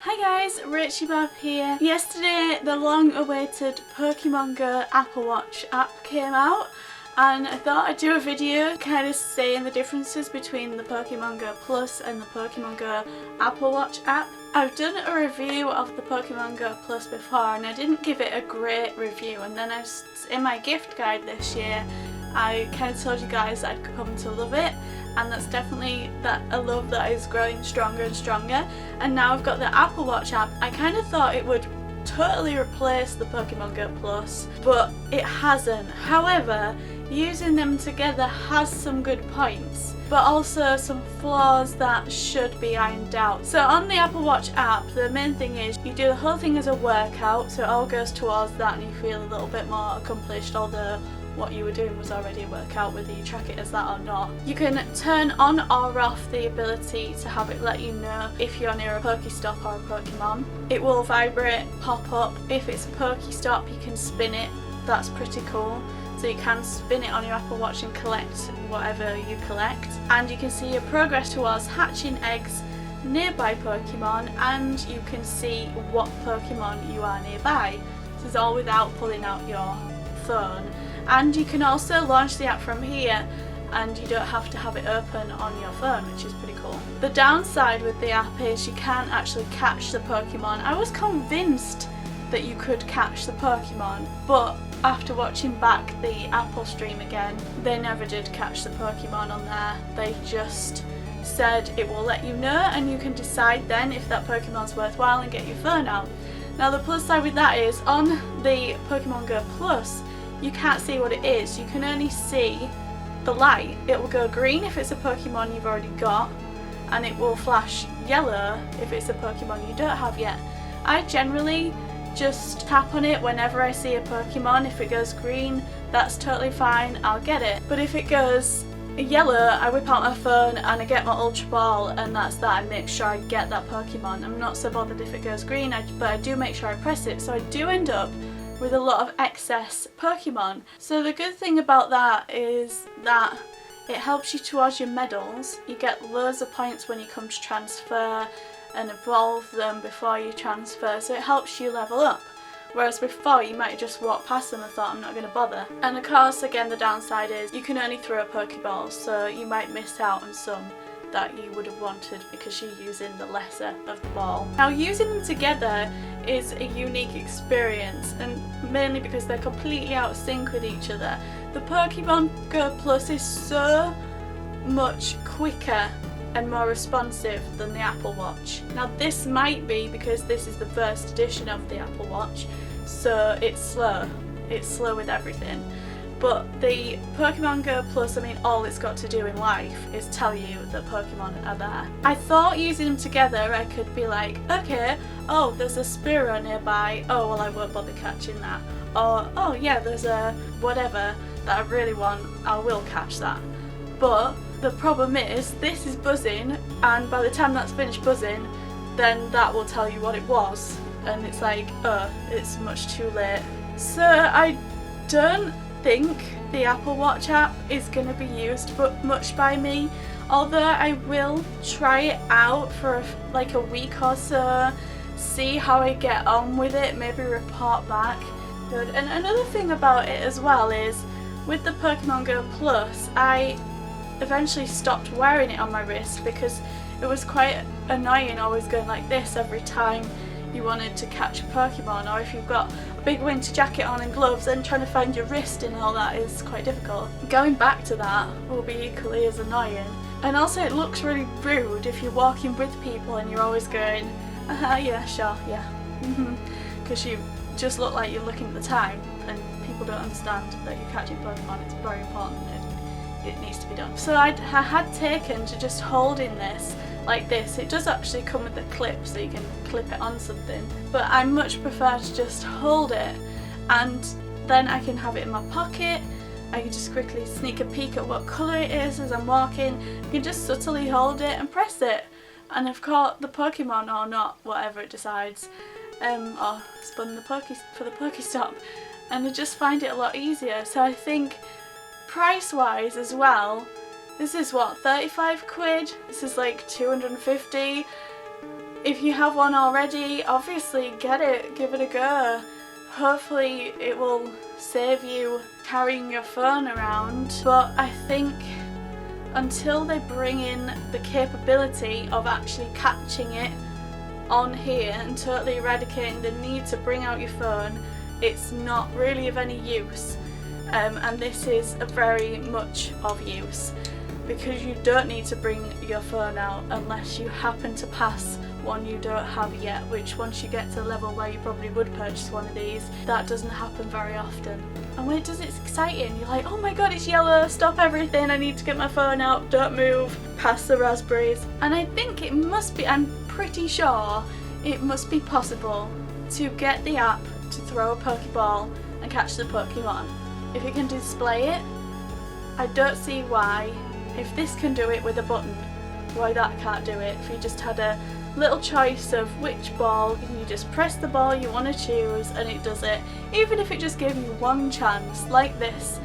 Hi guys, rachybop here. Yesterday the long-awaited Pokemon Go Apple Watch app came out and I thought I'd do a video kind of saying the differences between the Pokemon Go Plus and the Pokemon Go Apple Watch app. I've done a review of the Pokemon Go Plus before and I didn't give it a great review, and then in my gift guide this year I kind of told you guys I'd come to love it, and that's definitely a love that is growing stronger and stronger. And now I've got the Apple Watch app. I kind of thought it would totally replace the Pokemon Go Plus, but it hasn't. However, using them together has some good points, but also some flaws that should be ironed out. So on the Apple Watch app, the main thing is you do the whole thing as a workout, so it all goes towards that and you feel a little bit more accomplished, although what you were doing was already a workout whether you track it as that or not. You can turn on or off the ability to have it let you know if you're near a Pokestop or a Pokemon. It will vibrate, pop up. If it's a Pokestop you can spin it, that's pretty cool. So you can spin it on your Apple Watch and collect whatever you collect. And you can see your progress towards hatching eggs, nearby Pokemon, and you can see what Pokemon you are nearby. This is all without pulling out your phone. And you can also launch the app from here and you don't have to have it open on your phone, which is pretty cool. The downside with the app is you can't actually catch the Pokemon. I was convinced that you could catch the Pokemon, but after watching back the Apple stream again, they never did catch the Pokemon on there. They just said it will let you know and you can decide then if that Pokemon's worthwhile and get your phone out. Now the plus side with that is on the Pokemon Go Plus, you can't see what it is, you can only see the light. It will go green if it's a Pokemon you've already got, and it will flash yellow if it's a Pokemon you don't have yet. I generally just tap on it whenever I see a Pokemon. If it goes green, that's totally fine, I'll get it. But if it goes yellow, I whip out my phone and I get my Ultra Ball, and that's that. I make sure I get that Pokemon. I'm not so bothered if it goes green, but I do make sure I press it, so I do end up with a lot of excess Pokemon. So the good thing about that is that it helps you towards your medals. You get loads of points when you come to transfer and evolve them before you transfer, so it helps you level up. Whereas before you might just walk past them and thought, I'm not going to bother. And of course, again, the downside is you can only throw Pokeballs, so you might miss out on some that you would have wanted because you're using the lesser of the ball. Now using them together is a unique experience, and mainly because they're completely out of sync with each other. The Pokemon Go Plus is so much quicker and more responsive than the Apple Watch. Now this might be because this is the first edition of the Apple Watch, so it's slow with everything. But the Pokemon Go Plus, I mean, all it's got to do in life is tell you that Pokemon are there. I thought using them together I could be like, okay, oh there's a Spearow nearby, oh well I won't bother catching that. Or, oh yeah, there's a whatever that I really want, I will catch that. But the problem is, this is buzzing, and by the time that's finished buzzing, then that will tell you what it was. And it's like, oh, it's much too late. So I don't think the Apple Watch app is going to be used much by me, although I will try it out for like a week or so, see how I get on with it, maybe report back. Good. And another thing about it as well is, with the Pokemon Go Plus, I eventually stopped wearing it on my wrist because it was quite annoying always going like this every time you wanted to catch a Pokemon, or if you've got a big winter jacket on and gloves, then trying to find your wrist and all that is quite difficult. Going back to that will be equally as annoying. And also it looks really rude if you're walking with people and you're always going, yeah, sure, yeah, because you just look like you're looking at the time and people don't understand that you're catching Pokemon. It's very important. It needs to be done. So I had taken to just holding this like this. It does actually come with a clip so you can clip it on something, but I much prefer to just hold it and then I can have it in my pocket. I can just quickly sneak a peek at what colour it is as I'm walking. I can just subtly hold it and press it, and I've caught the Pokemon or not, whatever it decides, or spun for the Pokestop, and I just find it a lot easier. So I think price wise as well, this is what, 35 quid? This is like 250. if you have one already, obviously get it, give it a go. Hopefully it will save you carrying your phone around, but I think until they bring in the capability of actually catching it on here and totally eradicating the need to bring out your phone, it's not really of any use. And this is a very much of use, because you don't need to bring your phone out unless you happen to pass one you don't have yet, which once you get to a level where you probably would purchase one of these, that doesn't happen very often. And when it does, it's exciting. You're like, oh my god, it's yellow, stop everything, I need to get my phone out, don't move, past the raspberries. And I think it must be, I'm pretty sure it must be possible to get the app to throw a Pokeball and catch the Pokemon. If it can display it, I don't see why, if this can do it with a button, why that can't do it. If you just had a little choice of which ball, and you just press the ball you want to choose and it does it. Even if it just gave you one chance, like this.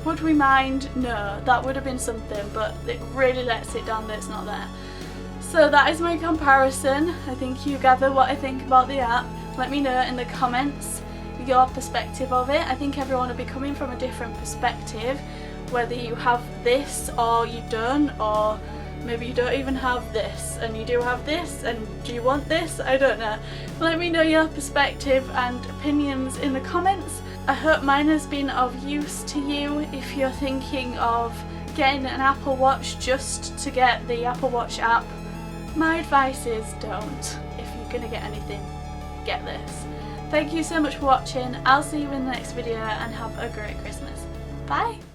Would we mind? No, that would have been something, but it really lets it down that it's not there. So that is my comparison. I think you gather what I think about the app. Let me know in the comments your perspective of it. I think everyone will be coming from a different perspective, whether you have this or you don't, or maybe you don't even have this and you do have this, and do you want this? I don't know. Let me know your perspective and opinions in the comments. I hope mine has been of use to you if you're thinking of getting an Apple Watch just to get the Apple Watch app. My advice is don't. If you're gonna get anything, get this. Thank you so much for watching. I'll see you in the next video and have a great Christmas. Bye!